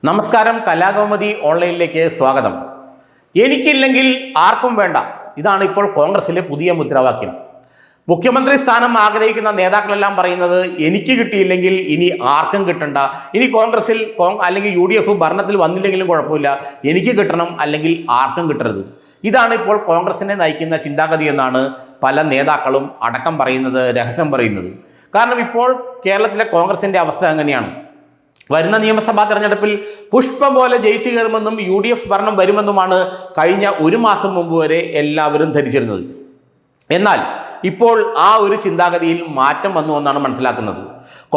നമസ്കാരം, കലാകൗമുദി ഓൺലൈനിലേക്ക് സ്വാഗതം. എനിക്കില്ലെങ്കിൽ ആർക്കും വേണ്ട, ഇതാണ് ഇപ്പോൾ കോൺഗ്രസിലെ പുതിയ മുദ്രാവാക്യം. മുഖ്യമന്ത്രി സ്ഥാനം ആഗ്രഹിക്കുന്ന നേതാക്കളെല്ലാം പറയുന്നത് എനിക്ക് കിട്ടിയില്ലെങ്കിൽ ഇനി ആർക്കും കിട്ടണ്ട, ഇനി കോൺഗ്രസിൽ അല്ലെങ്കിൽ UDF ഭരണത്തിൽ വന്നില്ലെങ്കിലും കുഴപ്പമില്ല, എനിക്ക് കിട്ടണം, അല്ലെങ്കിൽ ആർക്കും കിട്ടരുത്. ഇതാണ് ഇപ്പോൾ കോൺഗ്രസിനെ നയിക്കുന്ന ചിന്താഗതി എന്നാണ് പല നേതാക്കളും അടക്കം പറയുന്നത്, രഹസ്യം പറയുന്നത്. കാരണം ഇപ്പോൾ കേരളത്തിലെ കോൺഗ്രസിൻ്റെ അവസ്ഥ എങ്ങനെയാണ്? വരുന്ന നിയമസഭാ തെരഞ്ഞെടുപ്പിൽ പുഷ്പം പോലെ ജയിച്ചു കയറുമെന്നും UDF ഭരണം വരുമെന്നുമാണ് കഴിഞ്ഞ ഒരു മാസം മുമ്പ് വരെ എല്ലാവരും ധരിച്ചിരുന്നത്. എന്നാൽ ഇപ്പോൾ ആ ഒരു ചിന്താഗതിയിൽ മാറ്റം വന്നു എന്നാണ് മനസ്സിലാക്കുന്നത്.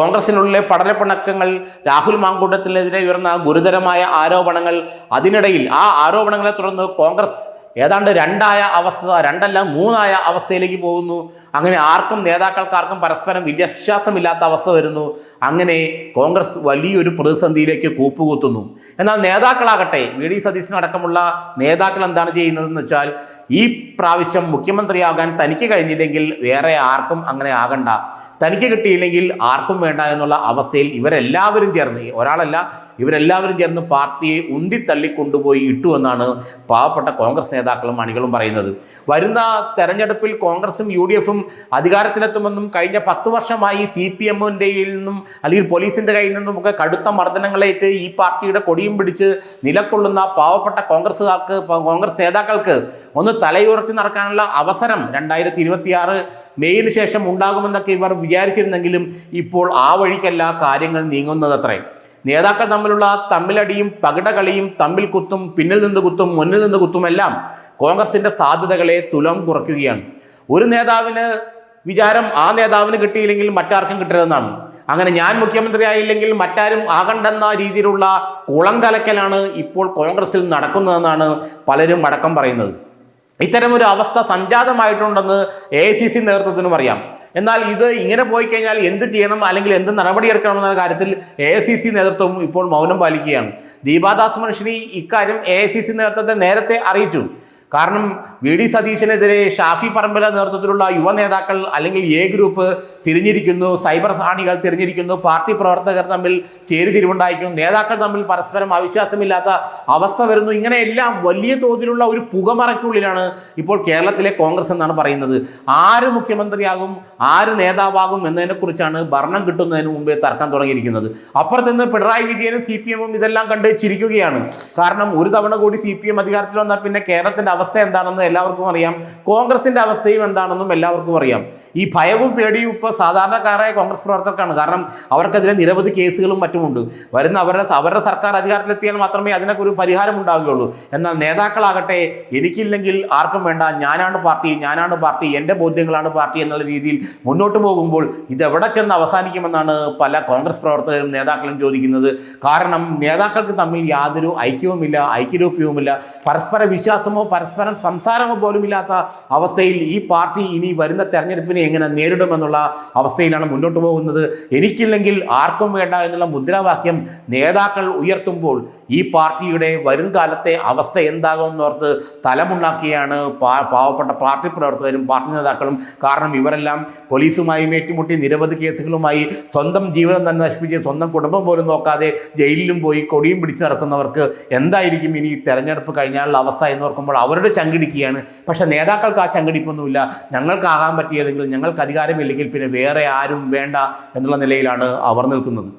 കോൺഗ്രസിനുള്ളിലെ പടലപ്പിണക്കങ്ങൾ, രാഹുൽ മാങ്കൂട്ടത്തിനെതിരെ ഉയർന്ന ഗുരുതരമായ ആരോപണങ്ങൾ, അതിനിടയിൽ ആ ആരോപണങ്ങളെ തുടർന്ന് കോൺഗ്രസ് ഏതാണ്ട് രണ്ടല്ല മൂന്നായ അവസ്ഥയിലേക്ക് പോകുന്നു. അങ്ങനെ നേതാക്കൾക്കാർക്കും പരസ്പരം വിശ്വാസമില്ലാത്ത അവസ്ഥ വരുന്നു. അങ്ങനെ കോൺഗ്രസ് വലിയൊരു പ്രതിസന്ധിയിലേക്ക് കൂപ്പുകുത്തുന്നു. എന്നാൽ നേതാക്കളാകട്ടെ, VD സതീശനടക്കമുള്ള നേതാക്കൾ എന്താണ് ചെയ്യുന്നതെന്ന് വെച്ചാൽ, ഈ പ്രാവശ്യം മുഖ്യമന്ത്രിയാകാൻ തനിക്ക് കഴിഞ്ഞില്ലെങ്കിൽ വേറെ ആർക്കും അങ്ങനെ ആകണ്ട, തനിക്ക് കിട്ടിയില്ലെങ്കിൽ ആർക്കും വേണ്ട എന്നുള്ള അവസ്ഥയിൽ ഇവരെല്ലാവരും ചേർന്ന്, ഒരാളല്ല ഇവരെല്ലാവരും ചേർന്ന് പാർട്ടിയെ ഉന്തിത്തള്ളി കൊണ്ടുപോയി ഇട്ടു എന്നാണ് പാവപ്പെട്ട കോൺഗ്രസ് നേതാക്കളും അണികളും പറയുന്നത്. വരുന്ന തെരഞ്ഞെടുപ്പിൽ കോൺഗ്രസും UDF അധികാരത്തിലെത്തുമെന്നും കഴിഞ്ഞ 10 വർഷമായി CPMൻ്റെ നിന്നും അല്ലെങ്കിൽ പോലീസിൻ്റെ കയ്യിൽ നിന്നും ഒക്കെ കടുത്ത മർദ്ദനങ്ങളേറ്റ് ഈ പാർട്ടിയുടെ കൊടിയും പിടിച്ച് നിലകൊള്ളുന്ന പാവപ്പെട്ട കോൺഗ്രസ് നേതാക്കൾക്ക് ഒന്ന് തലയുയർത്തി നടക്കാനുള്ള അവസരം 2026 മെയ്യിന് ശേഷം ഉണ്ടാകുമെന്നൊക്കെ ഇവർ വിചാരിച്ചിരുന്നെങ്കിലും ഇപ്പോൾ ആ വഴിക്കല്ല കാര്യങ്ങൾ നീങ്ങുന്നതത്രേ. നേതാക്കൾ തമ്മിലുള്ള തമ്മിലടിയും പകിടകളിയും, തമ്മിൽ കുത്തും, പിന്നിൽ നിന്ന് കുത്തും, മുന്നിൽ നിന്ന് കുത്തുമെല്ലാം കോൺഗ്രസിൻ്റെ സാധ്യതകളെ തുലം കുറയ്ക്കുകയാണ്. ഒരു നേതാവിന് വിചാരം ആ നേതാവിന് കിട്ടിയില്ലെങ്കിൽ മറ്റാർക്കും കിട്ടരുതെന്നാണ്. അങ്ങനെ ഞാൻ മുഖ്യമന്ത്രി ആയില്ലെങ്കിൽ മറ്റാരും ആകണ്ടെന്ന രീതിയിലുള്ള കുളം കലക്കലാണ് ഇപ്പോൾ കോൺഗ്രസിൽ നടക്കുന്നതെന്നാണ് പലരും അടക്കം പറയുന്നത്. ഇത്തരമൊരു അവസ്ഥ സംജാതമായിട്ടുണ്ടെന്ന് AICC നേതൃത്വത്തിനും അറിയാം. എന്നാൽ ഇത് ഇങ്ങനെ പോയി കഴിഞ്ഞാൽ എന്ത് ചെയ്യണം, അല്ലെങ്കിൽ എന്ത് നടപടിയെടുക്കണമെന്ന കാര്യത്തിൽ AICC നേതൃത്വം ഇപ്പോൾ മൗനം പാലിക്കുകയാണ്. ദീപാദാസ് മുൻഷി ഇക്കാര്യം AICC നേതൃത്വത്തെ നേരത്തെ അറിയിച്ചു. കാരണം VD സതീശനെതിരെ ഷാഫി പറമ്പില നേതൃത്വത്തിലുള്ള യുവ നേതാക്കൾ അല്ലെങ്കിൽ A ഗ്രൂപ്പ് തിരിഞ്ഞിരിക്കുന്നു, സൈബർ ആണികൾ തിരിഞ്ഞിരിക്കുന്നു, പാർട്ടി പ്രവർത്തകർ തമ്മിൽ ചേരിതിരിവുണ്ടായിരിക്കുന്നു, നേതാക്കൾ തമ്മിൽ പരസ്പരം അവിശ്വാസമില്ലാത്ത അവസ്ഥ വരുന്നു. ഇങ്ങനെയെല്ലാം വലിയ തോതിലുള്ള ഒരു പുകമറയ്ക്കുള്ളിലാണ് ഇപ്പോൾ കേരളത്തിലെ കോൺഗ്രസ് എന്നാണ് പറയുന്നത്. ആര് മുഖ്യമന്ത്രിയാകും, ആര് നേതാവാകും എന്നതിനെക്കുറിച്ചാണ് ഭരണം കിട്ടുന്നതിന് മുമ്പേ തർക്കം തുടങ്ങിയിരിക്കുന്നത്. അപ്പുറത്ത് നിന്ന് പിണറായി വിജയനും CPM ഇതെല്ലാം കണ്ട് ചിരിക്കുകയാണ്. കാരണം ഒരു തവണ കൂടി CPM അധികാരത്തിൽ വന്നാൽ പിന്നെ കേരളത്തിൻ്റെ അവസ്ഥ എന്താണെന്ന് എല്ലാവർക്കും അറിയാം, കോൺഗ്രസിന്റെ അവസ്ഥയും എന്താണെന്നും എല്ലാവർക്കും അറിയാം. ഈ ഭയവും പേടിയും ഇപ്പോൾ സാധാരണക്കാരായ കോൺഗ്രസ് പ്രവർത്തകർക്കാണ്. കാരണം അവർക്കെതിരെ നിരവധി കേസുകളും മറ്റുമുണ്ട്. അവരുടെ സർക്കാർ അധികാരത്തിലെത്തിയാൽ മാത്രമേ അതിനൊക്കെ ഒരു പരിഹാരം ഉണ്ടാവുകയുള്ളൂ. എന്നാൽ നേതാക്കളാകട്ടെ എനിക്കില്ലെങ്കിൽ ആർക്കും വേണ്ട, ഞാനാണ് പാർട്ടി, എൻ്റെ ബോധ്യങ്ങളാണ് പാർട്ടി എന്നുള്ള രീതിയിൽ മുന്നോട്ട് പോകുമ്പോൾ ഇതെവിടെ ചെന്ന് അവസാനിക്കുമെന്നാണ് പല കോൺഗ്രസ് പ്രവർത്തകരും നേതാക്കളും ചോദിക്കുന്നത്. കാരണം നേതാക്കൾക്ക് തമ്മിൽ യാതൊരു ഐക്യരൂപ്യവുമില്ല, പരസ്പര വിശ്വാസമോ പരസ്പരം സംസാരമോ പോലും ഇല്ലാത്ത അവസ്ഥയിൽ ഈ പാർട്ടി ഇനി വരുന്ന തെരഞ്ഞെടുപ്പിനെ എങ്ങനെ നേരിടുമെന്നുള്ള അവസ്ഥയിലാണ് മുന്നോട്ട് പോകുന്നത്. എനിക്കില്ലെങ്കിൽ ആർക്കും വേണ്ട എന്നുള്ള മുദ്രാവാക്യം നേതാക്കൾ ഉയർത്തുമ്പോൾ ഈ പാർട്ടിയുടെ വരും കാലത്തെ അവസ്ഥ എന്താകുമെന്നോർത്ത് തലമുണ്ടാക്കിയാണ് പാവപ്പെട്ട പാർട്ടി പ്രവർത്തകരും പാർട്ടി നേതാക്കളും. കാരണം ഇവരെല്ലാം പോലീസുമായി ഏറ്റുമുട്ടി നിരവധി കേസുകളുമായി സ്വന്തം ജീവിതം തന്നെ നശിപ്പിച്ച് സ്വന്തം കുടുംബം പോലും നോക്കാതെ ജയിലിലും പോയി കൊടിയും പിടിച്ച് നടക്കുന്നവർക്ക് എന്തായിരിക്കും ഇനി തെരഞ്ഞെടുപ്പ് കഴിഞ്ഞാലുള്ള അവസ്ഥ എന്നോർക്കുമ്പോൾ അവരുടെ ചങ്കിടിക്കുകയാണ്. പക്ഷേ നേതാക്കൾക്ക് ആ ചങ്കിടിപ്പൊന്നുമില്ല. ഞങ്ങൾക്കാകാൻ പറ്റിയതെങ്കിൽ, ഞങ്ങൾക്ക് അധികാരമില്ലെങ്കിൽ പിന്നെ വേറെ ആരും വേണ്ട എന്നുള്ള നിലയിലാണ് അവർ നിൽക്കുന്നത്.